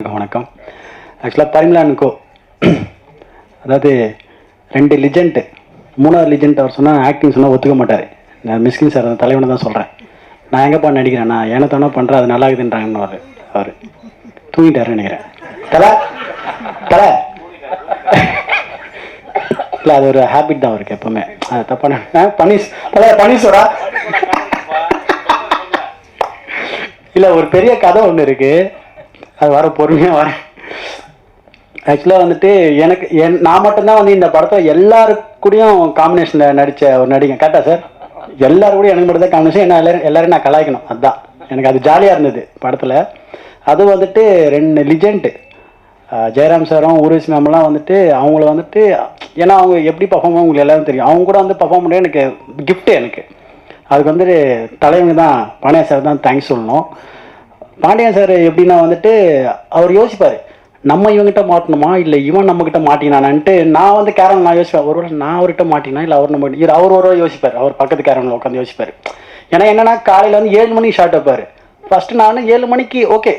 வணக்கம். ஆக்சுவலாக பரிமளான்கோ அதாவது 2 லிஜெண்ட், 3வது லிஜெண்ட் அவர் சொன்னால் ஆக்டிங் சொன்னால் ஒத்துக்க மாட்டார். நான் மிஸ்கின் சார் அந்த தலைவனை தான் சொல்கிறேன். நான் எங்கேப்பா நடிக்கிறேன், நான் ஏனத்தானோ பண்ணுறேன், அது நல்லா இருக்குதுன்றாங்கன்னு அவர் தூங்கிட்டாருன்னு நினைக்கிறேன். தலை தலை இல்லை, அது ஒரு ஹேபிட் தான் அவருக்கு எப்போவுமே. அது தப்பான பனீஸ்வரா இல்லை, ஒரு பெரிய கதை ஒன்று இருக்குது, அது வர பொறுமையாக வரேன். ஆக்சுவலாக வந்துட்டு எனக்கு நான் மட்டும்தான் வந்து இந்த படத்தை எல்லாருக்கூடையும் காம்பினேஷனில் நடித்த ஒரு நடிகன். கரெக்டாக சார்? எல்லாருக்கூடையும் எனக்கு மட்டும் தான் காம்பினேஷன். ஏன்னா எல்லாரும் நான் கலாய்க்கணும், அதுதான் எனக்கு அது ஜாலியாக இருந்தது படத்தில். அது வந்துட்டு 2 லிஜெண்ட்டு, ஜெயராம் சாரும் ஊர்வசி மேம்லாம் வந்துட்டு அவங்கள வந்துட்டு, ஏன்னா அவங்க எப்படி பர்ஃபார்ம் பண்ண உங்களுக்கு எல்லாரும் தெரியும். அவங்க கூட வந்து பர்ஃபார்ம் பண்ண எனக்கு கிஃப்ட்டு. எனக்கு அதுக்கு வந்துட்டு தலைவங்க தான், பாண்டியன் சார் தான் தேங்க்ஸ் சொல்லணும். பாண்டியன் சார் எப்படின்னா வந்துட்டு அவர் யோசிப்பார், நம்ம இவங்ககிட்ட மாட்டணுமா இல்லை இவன் நம்மக்கிட்ட மாட்டினானான்ட்டு. நான் வந்து கேரன் நான் யோசிப்பேன், ஒரு நான் அவர்கிட்ட மாட்டினா இல்லை அவர் நம்ம அவர் ஒரு யோசிப்பார், அவர் பக்கத்து கேரனில் உட்காந்து யோசிப்பார். ஏன்னா என்னென்னா காலையில் வந்து 7 மணிக்கு ஷார்ட் வைப்பார். ஃபஸ்ட்டு நான் 7 மணிக்கு ஓகே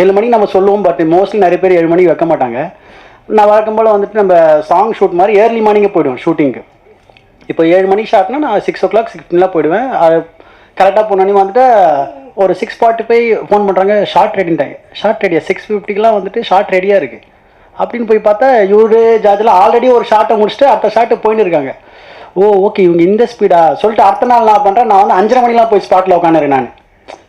7 மணிக்கு நம்ம சொல்லுவோம், பட் மோஸ்ட்லி நிறைய பேர் 7 மணிக்கு வைக்க மாட்டாங்க. நான் வழக்கம் போல் வந்துட்டு நம்ம சாங் ஷூட் மாதிரி ஏர்லி மார்னிங்கே போய்டுவேன் ஷூட்டிங்கு. இப்போ 7 மணிக்கு ஷார்ட்னா நான் 6 o'clock 6:10 போயிடுவேன். கரெக்டாக போனோன்னே வந்துட்டு ஒரு 6:45 ஃபோன் பண்ணுறாங்க, ஷார்ட் ரெடின்ட்டாங்க. ஷார்ட் ரெடியா 6:50க்கெலாம் வந்துட்டு ஷார்ட் ரெடியாக இருக்குது அப்படின்னு போய் பார்த்தா இவரு ஜார்ஜெலாம் ஆல்ரெடி ஒரு ஷார்ட்டை முடிச்சுட்டு அடுத்த ஷார்ட்டு போயின்னு இருக்காங்க. ஓ ஓகே, இவங்க இந்த ஸ்பீடா சொல்லிட்டு அடுத்த நாள் நான் பண்ணுறேன், நான் வந்து 5:30 மணிலாம் போய் ஸ்பாட்டில் உட்காந்துறேன். நான்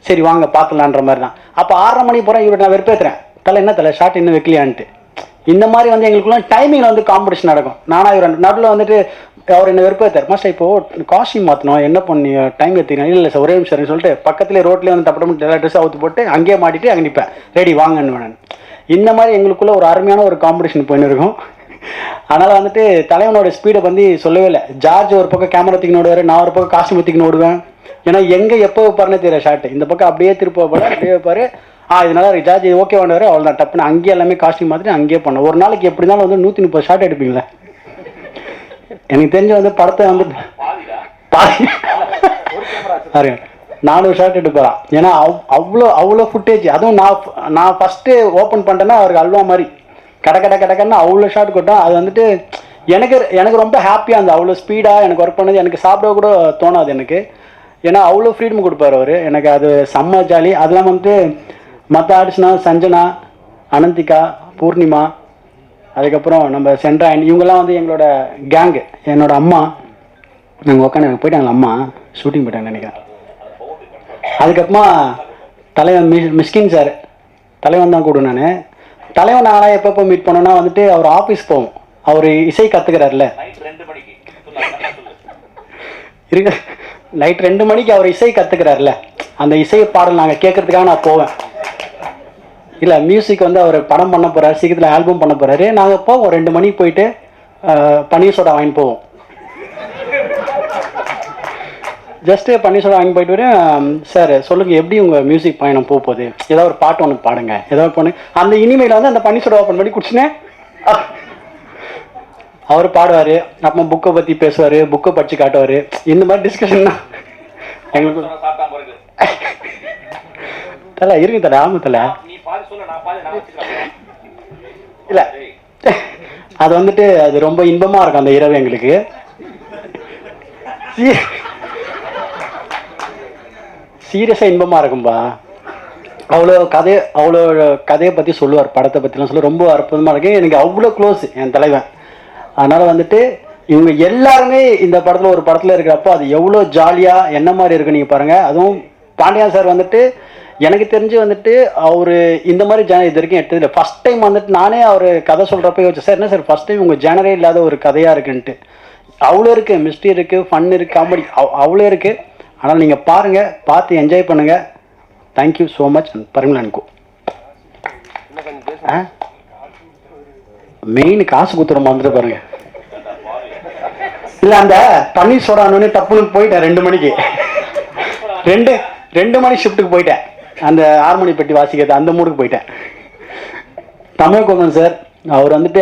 சரி வாங்க பார்க்கலான்ற மாதிரி தான். அப்போ 6:30 மணிக்கு போகிறேன், இவரை நான் வெறுப்பேற்றுறேன், தலை என்ன தலை ஷார்ட் இன்னும் வைக்கலையான்ட்டு. இந்த மாதிரி வந்து எங்களுக்குள்ள டைமிங்கில் வந்து காம்படிஷன் நடக்கும். நானும் இவர் நடுவில் வந்துட்டு அவர் என்ன வெறுப்பேற்றார், மாஸ்டர் இப்போது காஸ்டியூம் மாற்றணும், என்ன பண்ணி டைம் எடுத்துக்கிறேன். இல்லை சார் ஒரே நிமிஷம் சொல்லிட்டு பக்கத்துலேயே ரோட்லேயே வந்து டப்படம் எல்லா ட்ரெஸ் அவுத்து போட்டு அங்கேயே மாட்டிட்டு அங்கே நிற்பேன், ரெடி வாங்கன்னு வேணும். இந்த மாதிரி எங்களுக்குள்ள ஒரு அருமையான ஒரு காம்படிஷன் போயின்னு இருக்கும். அதனால் வந்துட்டு தலைவனோட ஸ்பீடை வந்து சொல்லவே இல்லை. ஜார்ஜ் ஒரு பக்கம் கேமரா தூக்கின்னு ஓடுவார், நான் ஒரு பக்கம் காஸ்டியூம் தூக்கின்னு ஓடுவேன். ஏன்னா எங்கே எப்போ வைப்பாருன்னு தெரியல ஷார்ட்டு. இந்த பக்கம் அப்படியே திருப்ப வைப்பாரு, அப்படியே வைப்பார். இதனால ரிஜார்ஜ் ஓகே வேண்டாரு, அவ்வளோ தான் டப்புன்னு அங்கேயே எல்லாமே காஸ்டியூம் மாற்றிட்டு அங்கேயே பண்ணோம். ஒரு நாளைக்கு எப்படி இருந்தாலும் வந்து 130 ஷார்ட் எடுப்பீங்களே. எனக்கு தெரிஞ்ச வந்து படத்தை வந்து 400 ஷார்ட் எடுப்பாரான். ஏன்னா அவ்வளோ ஃபுட்டேஜ். அதுவும் நான் ஃபஸ்ட்டு ஓப்பன் பண்ணிட்டேன்னா அவருக்கு அல்வா மாதிரி கடக்கன்னு அவ்வளோ ஷார்ட் கொட்டோம். அது வந்துட்டு எனக்கு ரொம்ப ஹாப்பியாக இருந்தது. அவ்வளோ ஸ்பீடாக எனக்கு ஒர்க் பண்ணது எனக்கு சாப்பிட கூட தோணாது எனக்கு. ஏன்னா அவ்வளோ ஃப்ரீடம் கொடுப்பார் அவர் எனக்கு, அது செம்ம ஜாலி. அதெல்லாம் வந்துட்டு மற்ற ஆர்டிஸ்ட்னா சஞ்சனா, அனந்திகா, பூர்ணிமா, அதுக்கப்புறம் நம்ம சென்ட்ராயன், இவங்கெல்லாம் வந்து எங்களோட கேங்கு. என்னோட அம்மா நாங்கள் உட்காந்து போயிட்டாங்க, அம்மா ஷூட்டிங் போயிட்டாங்க நினைக்கிறேன். அதுக்கப்புறமா தலைவன் மிஸ்கின் சார், தலைவன் தான் கூட. நான் தலைவன் நானாக எப்பப்போ மீட் பண்ணோன்னா வந்துட்டு அவர் ஆஃபீஸ் போவோம். அவர் இசை கற்றுக்கிறார்ல, இருக்க நைட் 2 மணிக்கு அவர் இசை கற்றுக்கிறார்ல, அந்த இசை பாடல் நாங்கள் கேட்கறதுக்காக நான் போவேன். இல்லை மியூசிக் வந்து அவர் படம் பண்ண போகிறார், சீக்கிரத்தில் ஆல்பம் பண்ண போகிறாரு. நாங்கள் போவோம் 2 மணிக்கு போயிட்டு பன்னீர் சோடா வாங்கிட்டு போவோம். ஜஸ்ட்டு பன்னீர் சோடா வாங்கி போயிட்டு வரேன். சார் சொல்லுங்கள் எப்படி உங்கள் மியூசிக் பயணம் போகுது, ஏதாவது ஒரு பாட்டு ஒன்று பாடுங்க, ஏதாவது பொண்ணு அந்த இனிமேல் வந்து அந்த பன்னீர் சோடா ஓப்பன் பண்ணி குடிச்சுனே அவர் பாடுவார். அப்புறம் புக்கை பற்றி பேசுவார், புக்கை படித்து காட்டுவார். இந்த மாதிரி டிஸ்கஷன் தான் எங்களுக்கு. தலை இருக்கு தலை, ஆமாம் தலை. இல்லை அது வந்துட்டு அது ரொம்ப இன்பமாக இருக்கும் அந்த இரவு எங்களுக்கு. சீரியஸாக இன்பமாக இருக்கும்பா. அவ்வளோ கதையை பற்றி சொல்லுவார், படத்தை பற்றிலாம் சொல்ல ரொம்ப அற்புதமாக இருக்கு. எனக்கு அவ்வளோ க்ளோஸ் என் தலைவன். அதனால் வந்துட்டு இவங்க எல்லாருமே இந்த படத்தில் ஒரு படத்தில் இருக்கிறப்போ அது எவ்வளோ ஜாலியாக என்ன மாதிரி இருக்குது நீங்கள் பாருங்கள். அதுவும் பாண்டியன் சார் வந்துட்டு எனக்கு தெரிஞ்சு வந்துட்டு அவர் இந்த மாதிரி ஜேனர் இது வரைக்கும் எடுத்ததில்லை. ஃபஸ்ட் டைம் வந்துட்டு நானே அவர் கதை சொல்கிறப்ப யோசிச்சேன், சார் என்ன சார் ஃபஸ்ட் டைம் உங்கள் ஜேனரே இல்லாத ஒரு கதையாக இருக்குன்ட்டு. அவ்வளோ இருக்குது, மிஸ்ட்ரி இருக்குது, ஃபன் இருக்குது, காமெடி அவ்வளோ இருக்குது. ஆனால் நீங்கள் பாருங்கள், பார்த்து என்ஜாய் பண்ணுங்கள். Thank you so much. பரிமளான்கோ மெயின் காசு குத்துறோம் வந்துட்டு பாருங்க. இல்லை அந்த பன்னீர் சோடானு டப்புன்னு போயிட்டேன் 2 மணிக்கு 2 மணி ஷிஃப்ட்டுக்கு போயிட்டேன். அந்த ஹார்மோனி பெட்டி வாசிக்கிறது அந்த மூடுக்கு போயிட்டேன். தமிழ் கோமன் சார் அவர் வந்துட்டு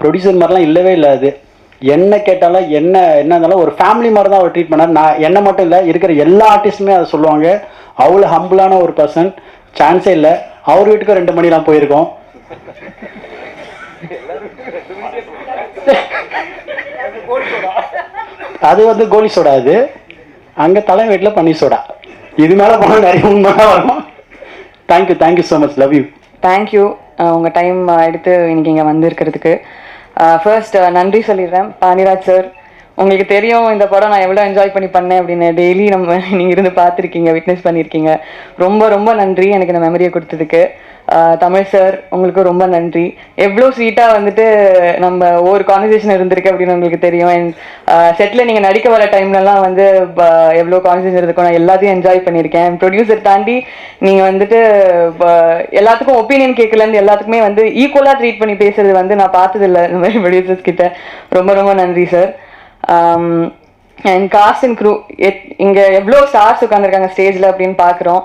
ப்ரொடியூசர் மாதிரிலாம் இல்லவே இல்லை. அது என்ன கேட்டாலும் என்ன இருந்தாலும் ஒரு ஃபேமிலி மாதிரி தான் அவர் ட்ரீட் பண்ணார். நான் என்ன மட்டும் இல்லை, இருக்கிற எல்லா ஆர்டிஸ்ட்டுமே அதை சொல்லுவாங்க. அவ்வளோ ஹம்பிளான ஒரு பர்சன், சான்ஸே இல்லை. அவர் வீட்டுக்கும் 2 மணிலாம் போயிருக்கோம். அது வந்து கோலி சோடா, அது அங்கே தலை வீட்டில் பன்னீர் சோடா. இது மேலே போனால் நிறைய உண்மை வரும். Thank you so much, love you. Thank you உங்கள் டைம் எடுத்து இன்னைக்கு இங்கே வந்திருக்கிறதுக்கு. ஃபர்ஸ்ட் நன்றி சொல்லிடுறேன் பாண்டியராஜ் சார். உங்களுக்கு தெரியும் இந்த படம் நான் எவ்வளோ என்ஜாய் பண்ணேன் அப்படின்னு. டெய்லி நீங்கள் இருந்து பார்த்துருக்கீங்க, விட்னஸ் பண்ணியிருக்கீங்க. ரொம்ப ரொம்ப நன்றி எனக்கு இந்த மெமரியை கொடுத்ததுக்கு. தமிழ் சார் உங்களுக்கு ரொம்ப நன்றி. எவ்வளோ ஸ்வீட்டாக வந்துட்டு நம்ம ஒவ்வொரு கான்வர்சேஷன் இருந்திருக்கு அப்படின்னு உங்களுக்கு தெரியும். அண்ட் செட்டில் நீங்கள் நடிக்க வர டைம்லலாம் வந்து எவ்வளோ கான்வர்சேஷன் இருக்கும், நான் எல்லாத்தையும் என்ஜாய் பண்ணியிருக்கேன். ப்ரொடியூசர் தாண்டி நீங்கள் வந்துட்டு எல்லாத்துக்கும் ஒப்பீனியன் கேட்கலேருந்து எல்லாத்துக்குமே வந்து ஈக்குவலாக ட்ரீட் பண்ணி பேசுறது வந்து நான் பார்த்ததில்லை இந்த மாதிரி ப்ரொடியூசர்ஸ் கிட்ட. ரொம்ப ரொம்ப நன்றி sir. And cast and crew, இங்கே எவ்வளோ ஸ்டார்ஸ் உட்காந்துருக்காங்க ஸ்டேஜில் அப்படின்னு பார்க்குறோம்.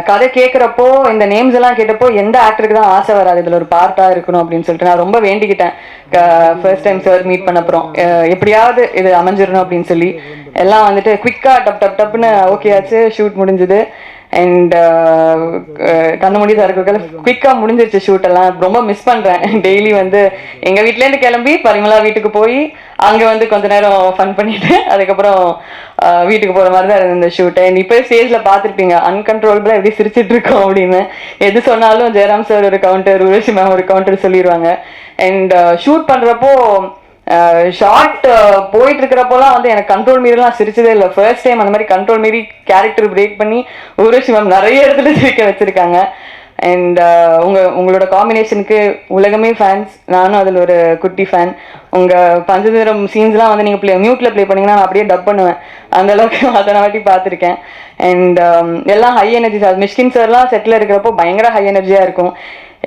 கதை கேட்குறப்போ இந்த நேம்ஸ் எல்லாம் கேட்டப்போ எந்த ஆக்டருக்கு தான் ஆசை வராது இதில் ஒரு பார்ட்டாக இருக்கணும் அப்படின்னு சொல்லிட்டு நான் ரொம்ப வேண்டிக்கிட்டேன். ஃபர்ஸ்ட் டைம் சார் மீட் பண்ண அப்புறம் எப்படியாவது இது அமைஞ்சிடணும் அப்படின்னு சொல்லி எல்லாம் வந்துட்டு குவிக்காக டப்புன்னு ஓகே ஆச்சு. ஷூட் முடிஞ்சுது. அண்ட் கண்ணு மூடி திறக்கிறதுல குவிக்காக முடிஞ்சிருச்சு ஷூட் எல்லாம். ரொம்ப மிஸ் பண்ணுறேன். டெய்லி வந்து எங்கள் வீட்டிலேருந்து கிளம்பி பரிமளா வீட்டுக்கு போய் அங்கே வந்து கொஞ்ச நேரம் ஃபன் பண்ணிட்டு அதுக்கப்புறம் வீட்டுக்கு போகிற மாதிரி தான் இருந்தது இந்த ஷூட். அண்ட் இப்போ ஸ்டேஜில் பார்த்துருப்பீங்க அன்கண்ட்ரோலபிளாக எப்படி சிரிச்சிட்டு இருக்கோம் அப்படின்னு. எது சொன்னாலும் ஜெயராம் சார் ஒரு கவுண்டர், உருவசி மேம் ஒரு கவுண்டர் சொல்லிடுவாங்க. அண்ட் ஷூட் பண்ணுறப்போ ஷார்ட் போயிட்டு இருக்கிறப்போலாம் வந்து எனக்கு கண்ட்ரோல் மீறிலாம் சிரிச்சதே இல்லை. ஃபர்ஸ்ட் டைம் அந்த மாதிரி கண்ட்ரோல் மீறி கேரக்டர் பிரேக் பண்ணி உருவசி மேம் நிறைய இடத்துல சிரிக்க வச்சிருக்காங்க. அண்ட் உங்களோட காம்பினேஷனுக்கு உலகமே ஃபேன்ஸ், நானும் அதில் ஒரு குட்டி ஃபேன். உங்கள் பஞ்சதந்திரம் சீன்ஸ்லாம் வந்து நீங்கள் மியூட்டில் ப்ளே பண்ணிங்கன்னா நான் அப்படியே டப் பண்ணுவேன். அந்தளவுக்கு அதனை வாட்டி பார்த்துருக்கேன். அண்ட் எல்லாம் ஹை எனர்ஜி சார். மிஷ்கின் சார்லாம் செட்டில் இருக்கிறப்போ பயங்கர ஹை எனர்ஜியாக இருக்கும்.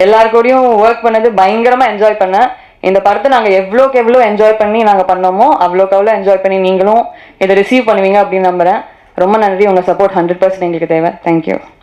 எல்லாருக்கூடையும் ஒர்க் பண்ணது பயங்கரமாக என்ஜாய் பண்ணேன். இந்த படத்தை நாங்கள் எவ்வளோக்கு எவ்வளோ என்ஜாய் பண்ணி நாங்கள் பண்ணோமோ அவ்வளோக்கு அவ்வளோ என்ஜாய் பண்ணி நீங்களும் இதை ரிசீவ் பண்ணுவீங்க அப்படின்னு நம்புகிறேன். ரொம்ப நன்றி. உங்கள் சப்போர்ட் 100% எங்களுக்கு தேவை. தேங்க்யூ.